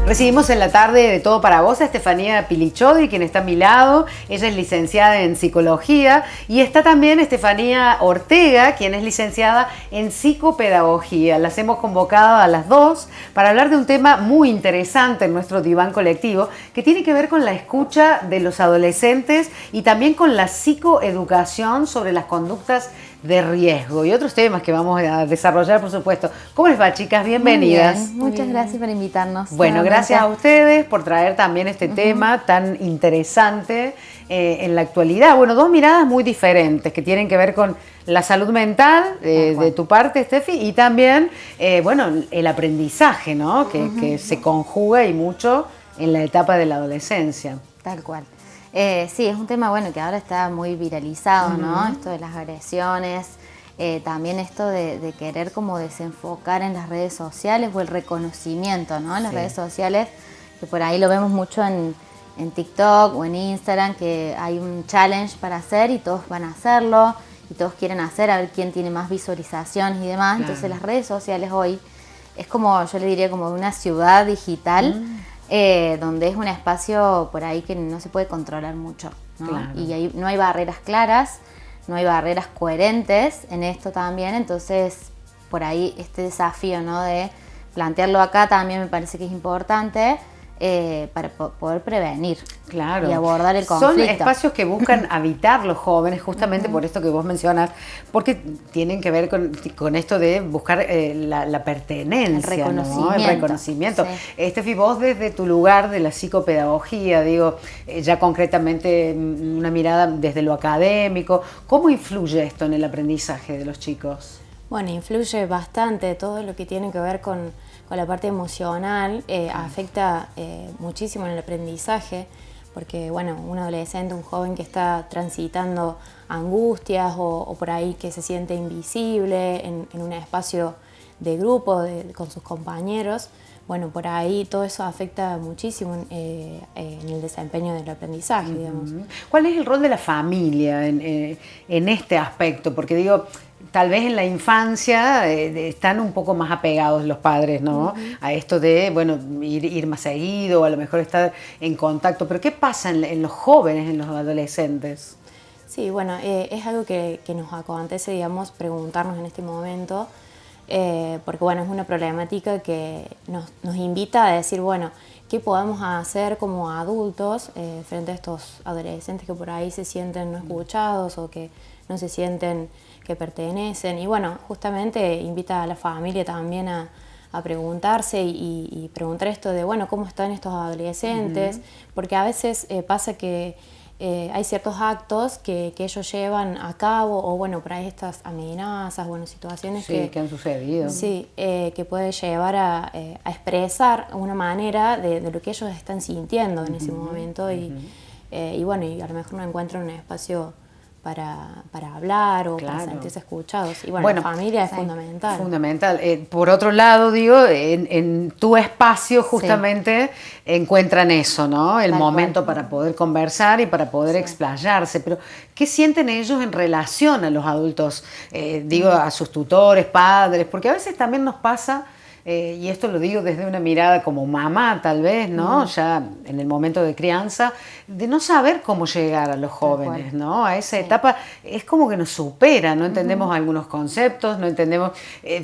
Recibimos en la tarde de Todo para Vos a Estefanía Pilichodi, quien está a mi lado. Ella es licenciada en Psicología y está también Estefanía Ortega, quien es licenciada en Psicopedagogía. Las hemos convocado a las dos para hablar de un tema muy interesante en nuestro diván colectivo que tiene que ver con la escucha de los adolescentes y también con la psicoeducación sobre las conductas de riesgo y otros temas que vamos a desarrollar, por supuesto. ¿Cómo les va, chicas? Bienvenidas. Muy bien. Muchas gracias por invitarnos. Bueno, gracias a ustedes por traer también este tema tan interesante en la actualidad. Bueno, dos miradas muy diferentes que tienen que ver con la salud mental de tu parte, Steffi, y también, bueno, el aprendizaje, ¿no? Que se conjuga y mucho en la etapa de la adolescencia. Tal cual. Sí, es un tema bueno que ahora está muy viralizado, ¿no? Esto de las agresiones, también esto de querer como desenfocar en las redes sociales o el reconocimiento, ¿no? En las redes sociales, que por ahí lo vemos mucho en TikTok o en Instagram, que hay un challenge para hacer y todos van a hacerlo y todos quieren hacer, a ver quién tiene más visualizaciones y demás. Claro. Entonces las redes sociales hoy es como, yo le diría, como una ciudad digital. Donde es un espacio por ahí que no se puede controlar mucho, ¿no? Claro. Y ahí no hay barreras claras, no hay barreras coherentes en esto también, entonces por ahí este desafío, ¿no? De plantearlo acá también me parece que es importante para poder prevenir. Claro. Y abordar el conflicto. Son espacios que buscan habitar los jóvenes, justamente por esto que vos mencionas, porque tienen que ver con esto de buscar la pertenencia, el reconocimiento. ¿no? El reconocimiento. Sí. Steffi, vos desde tu lugar de la psicopedagogía, digo, ya concretamente una mirada desde lo académico, ¿cómo influye esto en el aprendizaje de los chicos? Bueno, influye bastante todo lo que tiene que ver con la parte emocional, afecta muchísimo en el aprendizaje, porque bueno, un adolescente, un joven que está transitando angustias o por ahí que se siente invisible en un espacio de grupo con sus compañeros, bueno, por ahí todo eso afecta muchísimo en el desempeño del aprendizaje, digamos. ¿Cuál es el rol de la familia en este aspecto? Porque digo, tal vez en la infancia están un poco más apegados los padres, ¿no? A esto de, bueno, ir más seguido, o a lo mejor estar en contacto. Pero ¿qué pasa en los jóvenes, en los adolescentes? Sí, bueno, es algo que nos acontece, digamos, preguntarnos en este momento, porque bueno, es una problemática que nos invita a decir, bueno, ¿qué podemos hacer como adultos frente a estos adolescentes que por ahí se sienten no escuchados o que no se sienten que pertenecen? Y bueno, justamente invita a la familia también a preguntarse y preguntar esto de, bueno, ¿cómo están estos adolescentes? Porque a veces pasa que hay ciertos actos que ellos llevan a cabo, o bueno, por ahí estas amenazas, bueno, situaciones que han sucedido. Sí, que puede llevar a expresar una manera de lo que ellos están sintiendo en ese momento y bueno, y a lo mejor no encuentran un espacio para hablar o para sentirse escuchados. Y bueno, la familia es fundamental. Fundamental. Por otro lado, digo, en tu espacio justamente encuentran eso, ¿no? El momento para poder conversar y para poder explayarse. Pero, ¿qué sienten ellos en relación a los adultos? Digo, a sus tutores, padres, porque a veces también nos pasa... y esto lo digo desde una mirada como mamá tal vez, ¿no? Ya en el momento de crianza, de no saber cómo llegar a los jóvenes, ¿no? A esa etapa es como que nos supera, no entendemos algunos conceptos, no entendemos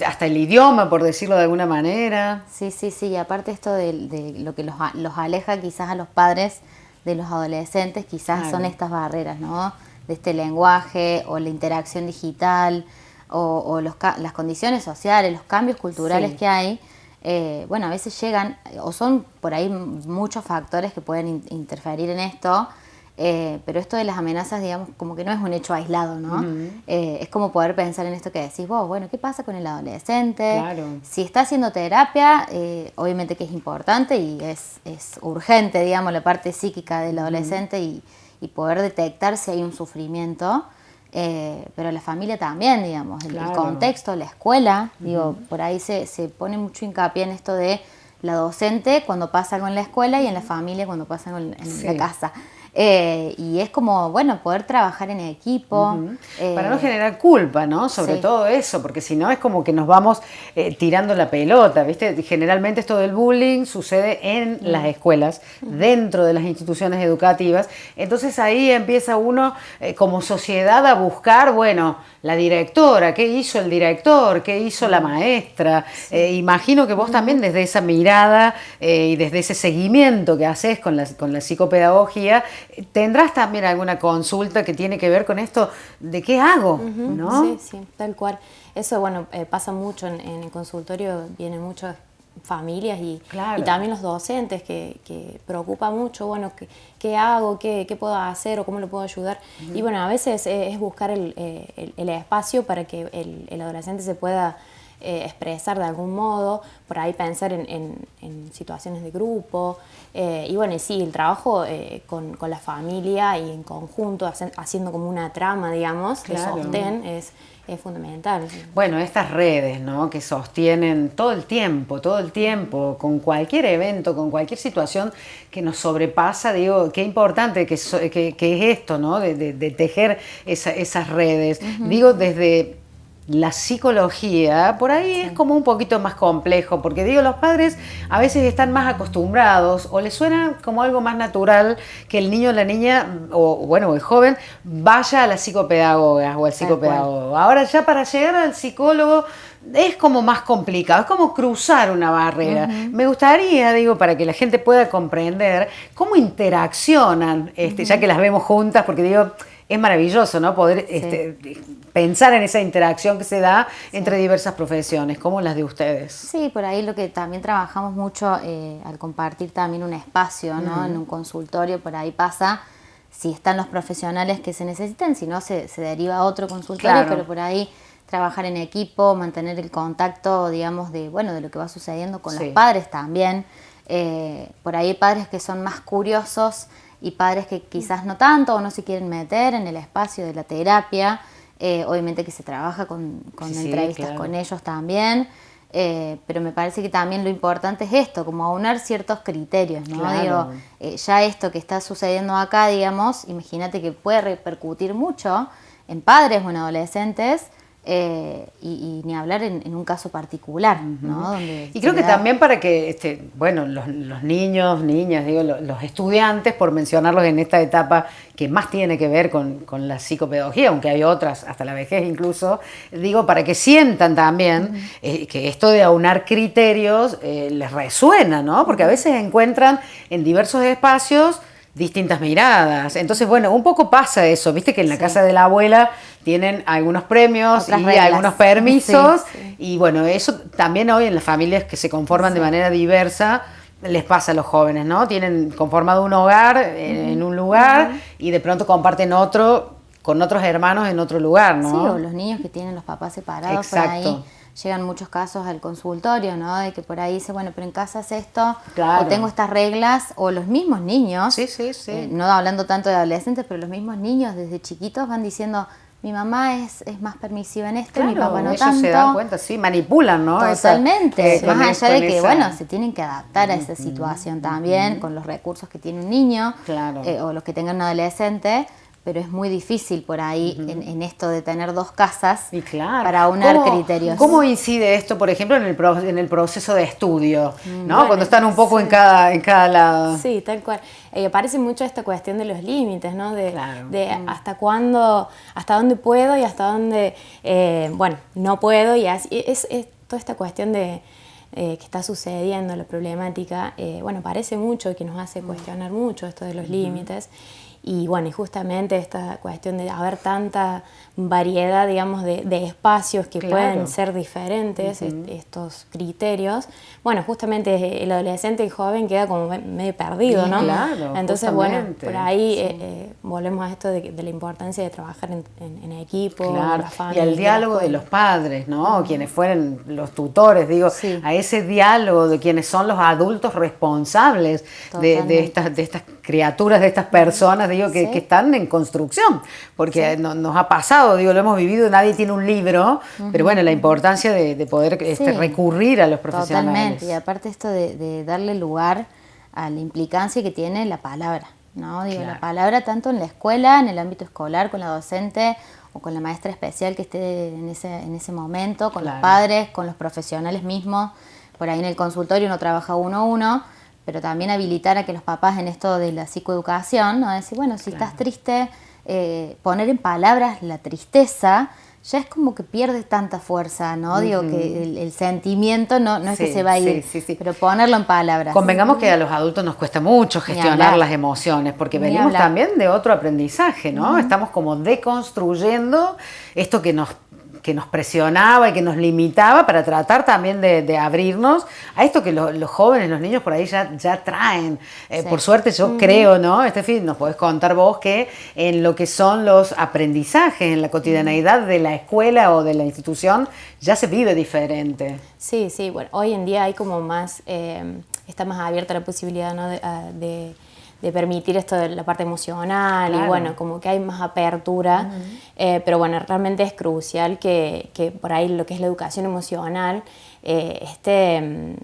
hasta el idioma, por decirlo de alguna manera. Sí, y aparte esto de lo que los aleja quizás a los padres de los adolescentes, quizás son estas barreras, ¿no? De este lenguaje o la interacción digital, o las condiciones sociales, los cambios culturales que hay, bueno, a veces llegan, o son por ahí muchos factores que pueden interferir en esto, pero esto de las amenazas, digamos, como que no es un hecho aislado, ¿no? Es como poder pensar en esto que decís vos, bueno, ¿qué pasa con el adolescente? Claro. Si está haciendo terapia, obviamente que es importante y es urgente, digamos, la parte psíquica del adolescente y poder detectar si hay un sufrimiento. Pero la familia también, digamos, el contexto, la escuela, digo, por ahí se pone mucho hincapié en esto de la docente cuando pasa algo en la escuela y en la familia cuando pasa algo en la casa. Y es como, bueno, poder trabajar en equipo. Para no generar culpa, ¿no? Sobre todo eso, porque si no es como que nos vamos tirando la pelota, ¿viste? Generalmente esto del bullying sucede en las escuelas, dentro de las instituciones educativas. Entonces ahí empieza uno como sociedad a buscar, bueno, la directora, ¿qué hizo el director? ¿Qué hizo la maestra? Imagino que vos también desde esa mirada y desde ese seguimiento que haces con la psicopedagogía, tendrás también alguna consulta que tiene que ver con esto de qué hago, ¿no? Sí, sí, tal cual. Eso, bueno, pasa mucho en el consultorio, vienen muchas familias y también los docentes que preocupa mucho, bueno, qué hago, qué puedo hacer o cómo lo puedo ayudar. Y bueno, a veces es buscar el espacio para que el adolescente se pueda expresar de algún modo, por ahí pensar en situaciones de grupo, y bueno, y sí, el trabajo con la familia y en conjunto, haciendo como una trama, digamos, de sostén, es fundamental. Bueno, estas redes, ¿no? Que sostienen todo el tiempo, con cualquier evento, con cualquier situación que nos sobrepasa, digo, qué importante que es esto, ¿no? De tejer esas redes. Digo, desde la psicología, por ahí es como un poquito más complejo, porque digo, los padres a veces están más acostumbrados o les suena como algo más natural que el niño o la niña, o bueno, el joven, vaya a la psicopedagoga o al psicopedagogo. Ahora ya para llegar al psicólogo es como más complicado, es como cruzar una barrera. Me gustaría, digo, para que la gente pueda comprender cómo interaccionan, ya que las vemos juntas, porque digo, es maravilloso, ¿no? Poder pensar en esa interacción que se da entre diversas profesiones, como las de ustedes. Sí, por ahí lo que también trabajamos mucho al compartir también un espacio, ¿no? En un consultorio, por ahí pasa, si están los profesionales que se necesitan, si no se deriva a otro consultorio, pero por ahí trabajar en equipo, mantener el contacto, digamos, de lo que va sucediendo con los padres también. Por ahí hay padres que son más curiosos y padres que quizás no tanto o no se quieren meter en el espacio de la terapia. Obviamente que se trabaja con entrevistas con ellos también, pero me parece que también lo importante es esto, como aunar ciertos criterios, ¿no? Digo, ya esto que está sucediendo acá, digamos, imagínate que puede repercutir mucho en padres o en adolescentes, y ni hablar en un caso particular, ¿no? Donde y creo que también para que, los niños, niñas, digo, los estudiantes, por mencionarlos en esta etapa que más tiene que ver con la psicopedagogía, aunque hay otras, hasta la vejez incluso, digo, para que sientan también que esto de aunar criterios les resuena, ¿no? Porque a veces encuentran en diversos espacios distintas miradas. Entonces, bueno, un poco pasa eso, viste que en la casa de la abuela tienen algunos premios otras y reglas, algunos permisos, y bueno, eso también hoy en las familias que se conforman de manera diversa les pasa a los jóvenes, ¿no? Tienen conformado un hogar en un lugar y de pronto comparten otro con otros hermanos en otro lugar, ¿no? Sí, o los niños que tienen los papás separados. Por ahí llegan muchos casos al consultorio, ¿no? De que por ahí dice, bueno, pero en casa es esto, o tengo estas reglas, o los mismos niños, no hablando tanto de adolescentes, pero los mismos niños desde chiquitos van diciendo, mi mamá es más permisiva en esto, mi papá no ellos tanto. Se dan cuenta, manipulan, ¿no? Totalmente, más allá de que, se tienen que adaptar a esa situación también, con los recursos que tiene un niño, o los que tengan un adolescente. Pero es muy difícil por ahí en esto de tener dos casas para aunar criterios. ¿Cómo incide esto, por ejemplo, en el proceso de estudio? ¿No? Cuando están un poco en cada lado. Sí, tal cual. Aparece mucho esta cuestión de los límites, ¿no? De hasta cuándo, hasta dónde puedo y hasta dónde, no puedo. Y así, es toda esta cuestión de que está sucediendo, la problemática, parece mucho y que nos hace cuestionar mucho esto de los límites. Y bueno, y justamente esta cuestión de haber tanta variedad, digamos, de espacios que pueden ser diferentes, estos criterios. Bueno, justamente el adolescente y joven queda como medio perdido, ¿no? Claro, entonces, por ahí volvemos a esto de la importancia de trabajar en equipo, la familia. Y al diálogo de los padres, ¿no? Quienes fueran los tutores, digo, a ese diálogo de quienes son los adultos responsables de estas criaturas, de estas personas, digo, que están en construcción, porque nos ha pasado, digo, lo hemos vivido, nadie tiene un libro, pero bueno, la importancia de poder recurrir a los profesionales. Totalmente, y aparte esto de darle lugar a la implicancia que tiene la palabra, ¿no? Digo, Claro. la palabra tanto en la escuela, en el ámbito escolar, con la docente o con la maestra especial que esté en ese momento, con Claro. los padres, con los profesionales mismos. Por ahí en el consultorio uno trabaja uno a uno, pero también habilitar a que los papás en esto de la psicoeducación, ¿no? Decir, bueno, si estás triste, poner en palabras la tristeza, ya es como que pierde tanta fuerza, ¿no? Digo que el sentimiento no es que Sí, se va a ir, sí. pero ponerlo en palabras. Convengamos que a los adultos nos cuesta mucho gestionar hablar. las emociones, porque Ni venimos hablar. también de otro aprendizaje, ¿no? Estamos como deconstruyendo esto que nos presionaba y que nos limitaba para tratar también de abrirnos a esto que los jóvenes, los niños por ahí ya traen. Sí. Por suerte yo creo, ¿no? Estefi, nos podés contar vos que en lo que son los aprendizajes, en la cotidianeidad de la escuela o de la institución, ya se vive diferente. Sí, bueno, hoy en día hay como más, está más abierta la posibilidad, ¿no? de permitir esto de la parte emocional, Claro. y bueno, como que hay más apertura, pero bueno, realmente es crucial que por ahí lo que es la educación emocional esté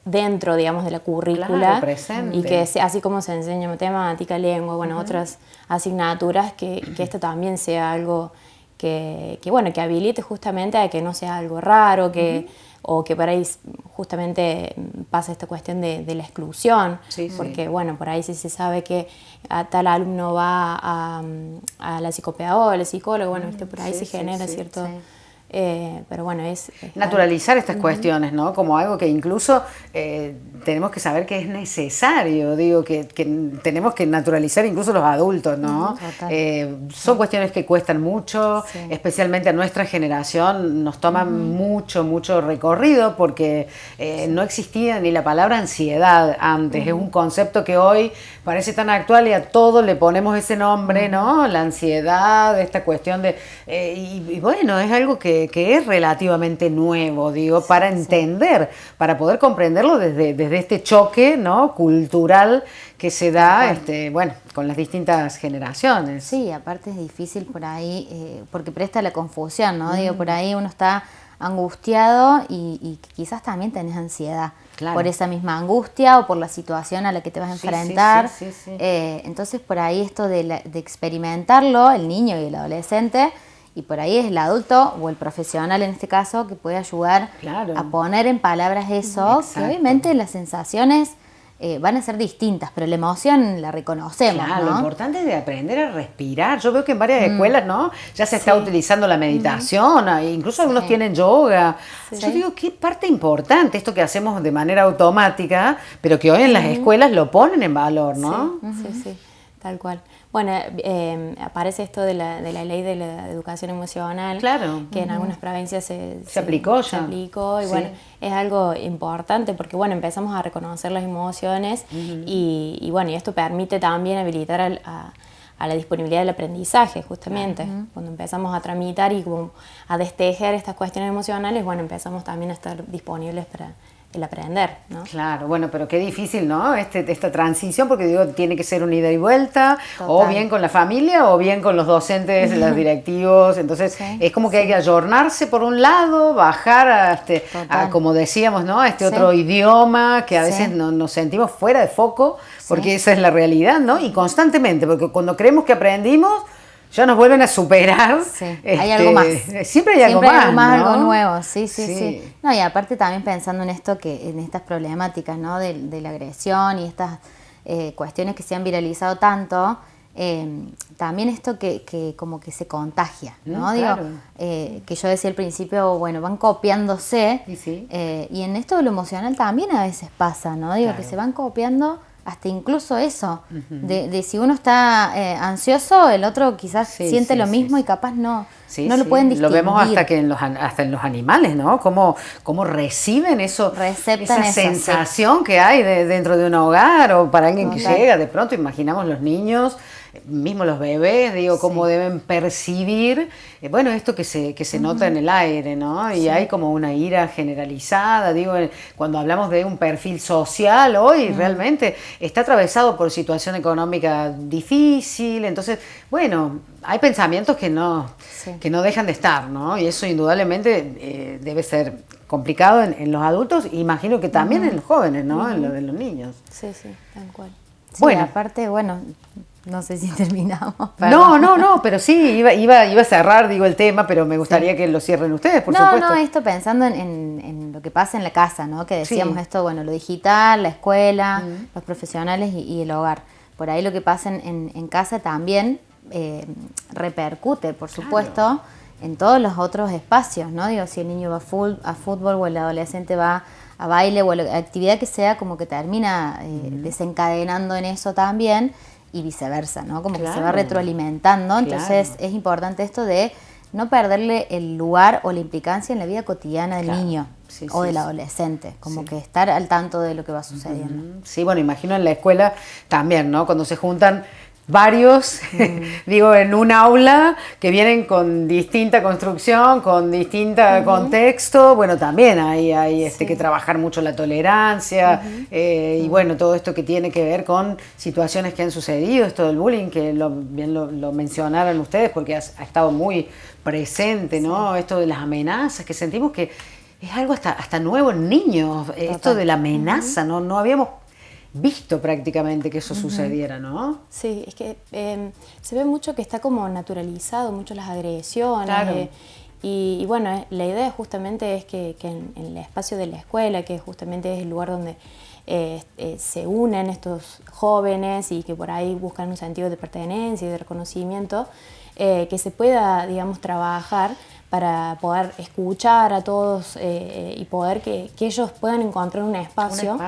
dentro, digamos, de la currícula, Claro, presente. y que así como se enseña matemática, lengua, bueno, otras asignaturas, que esto también sea algo que bueno, que habilite justamente a que no sea algo raro, o que por ahí justamente pasa esta cuestión de la exclusión, Sí. porque bueno, por ahí sí se sabe que a tal alumno va a la psicopedagoga, al psicólogo, bueno, ¿viste? Por ahí Sí, se genera sí, cierto... sí. Pero bueno, es Naturalizar estas cuestiones, ¿no? Como algo que incluso tenemos que saber que es necesario, digo, que tenemos que naturalizar incluso los adultos, ¿no? Total. Son cuestiones que cuestan mucho, Sí. especialmente a nuestra generación nos toman mucho recorrido porque no existía ni la palabra ansiedad antes, es un concepto que hoy parece tan actual y a todo le ponemos ese nombre, ¿no? La ansiedad, esta cuestión de... y bueno, es algo que es relativamente nuevo, digo, para entender, para poder comprenderlo desde este choque, ¿no? Cultural que se da, bueno, con las distintas generaciones. Sí, aparte es difícil por ahí, porque presta la confusión, ¿no? Digo, por ahí uno está angustiado y quizás también tenés ansiedad. Claro. Por esa misma angustia o por la situación a la que te vas a enfrentar. Sí. Entonces por ahí esto de experimentarlo, el niño y el adolescente, y por ahí es el adulto o el profesional en este caso que puede ayudar Claro. a poner en palabras eso, Exacto. que obviamente las sensaciones van a ser distintas, pero la emoción la reconocemos, Claro, ¿no? lo importante es de aprender a respirar. Yo veo que en varias escuelas, ¿no? Ya se está utilizando la meditación, incluso algunos tienen yoga. Yo digo, qué parte importante esto que hacemos de manera automática, pero que hoy en las escuelas lo ponen en valor, ¿no? Sí, tal cual. Bueno, aparece esto de la ley de la educación emocional, Claro. que en algunas provincias se aplicó ya. Se aplicó, y Sí. bueno, es algo importante porque bueno, empezamos a reconocer las emociones, y bueno, y esto permite también habilitar a la disponibilidad del aprendizaje, justamente. Cuando empezamos a tramitar y como a destejer estas cuestiones emocionales, bueno, empezamos también a estar disponibles para el aprender, ¿no? Claro, bueno, pero qué difícil, ¿no? Esta transición, porque digo, tiene que ser un ida y vuelta, o Total. bien con la familia, o bien con los docentes, los directivos. Entonces, Sí, es como que hay que ayornarse por un lado, bajar a Total. como decíamos, ¿no? A este Sí. otro idioma que a Sí. veces nos sentimos fuera de foco, porque esa es la realidad, ¿no? Y constantemente, porque cuando creemos que aprendimos, ya nos vuelven a superar. Sí, hay algo más. Siempre hay algo más, ¿no? algo nuevo, sí. Sí. No, y aparte también pensando en esto, que en estas problemáticas, ¿no? de la agresión y estas cuestiones que se han viralizado tanto, también esto que como que se contagia, ¿no? Claro. Que yo decía al principio, bueno, van copiándose, Y sí. y en esto de lo emocional también a veces pasa, ¿no? Digo, Claro. que se van copiando hasta incluso eso, de si uno está ansioso, el otro quizás Sí, siente sí, lo sí, mismo, sí. y capaz no Sí, lo sí. pueden distinguir. Lo vemos hasta en los animales, ¿no? Cómo reciben eso, Receptan esa eso, sensación que hay dentro de un hogar, o para alguien que Total. llega. De pronto imaginamos los niños, mismo los bebés, digo, cómo deben percibir, bueno, esto que se nota en el aire, ¿no? Y hay como una ira generalizada, digo, cuando hablamos de un perfil social hoy, realmente está atravesado por situación económica difícil, entonces, bueno, hay pensamientos que no dejan de estar, ¿no? Y eso indudablemente debe ser complicado en los adultos, imagino que también en los jóvenes, ¿no? En los niños. Sí, tal cual. Sí, Bueno. aparte, bueno, no sé si terminamos. No, pero sí, iba a cerrar, digo, el tema, pero me gustaría que lo cierren ustedes, por supuesto. No, esto pensando en lo que pasa en la casa, ¿no? Que decíamos Sí. esto, bueno, lo digital, la escuela, los profesionales y el hogar. Por ahí lo que pasa en casa también repercute, por supuesto, en todos los otros espacios, ¿no? Digo, si el niño va a fútbol o el adolescente va a baile o a la actividad que sea, como que termina desencadenando en eso también y viceversa, ¿no? Como que se va retroalimentando. Entonces es importante esto de no perderle el lugar o la implicancia en la vida cotidiana del niño o del adolescente, como que estar al tanto de lo que va sucediendo. Sí, bueno, imagino en la escuela también, ¿no? Cuando se juntan varios, digo, en un aula que vienen con distinta construcción, con distinto contexto, bueno, también hay que trabajar mucho la tolerancia y bueno, todo esto que tiene que ver con situaciones que han sucedido, esto del bullying, que bien lo mencionaron ustedes porque ha estado muy presente, ¿no? Esto de las amenazas, que sentimos que es algo hasta nuevo en niños, esto de la amenaza, no habíamos visto prácticamente que eso sucediera, ¿no? Sí, es que se ve mucho que está como naturalizado, mucho las agresiones. Claro. Y bueno, la idea justamente es que en el espacio de la escuela, que justamente es el lugar donde se unen estos jóvenes y que por ahí buscan un sentido de pertenencia y de reconocimiento, que se pueda, digamos, trabajar para poder escuchar a todos y poder que ellos puedan encontrar un espacio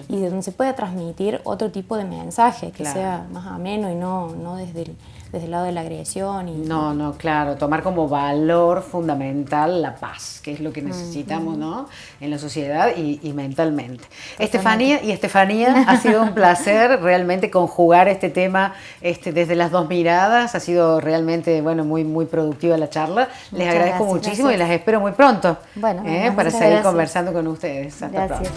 y donde se pueda transmitir otro tipo de mensaje, que sea más ameno y no desde el lado de la agresión. No, claro, tomar como valor fundamental la paz, que es lo que necesitamos, ¿no? En la sociedad y mentalmente. Estefanía, ha sido un placer realmente conjugar este tema desde las dos miradas, ha sido realmente, bueno, muy, muy productiva la charla. Les agradezco muchísimo y las espero muy pronto Bueno, para seguir conversando con ustedes. Hasta pronto.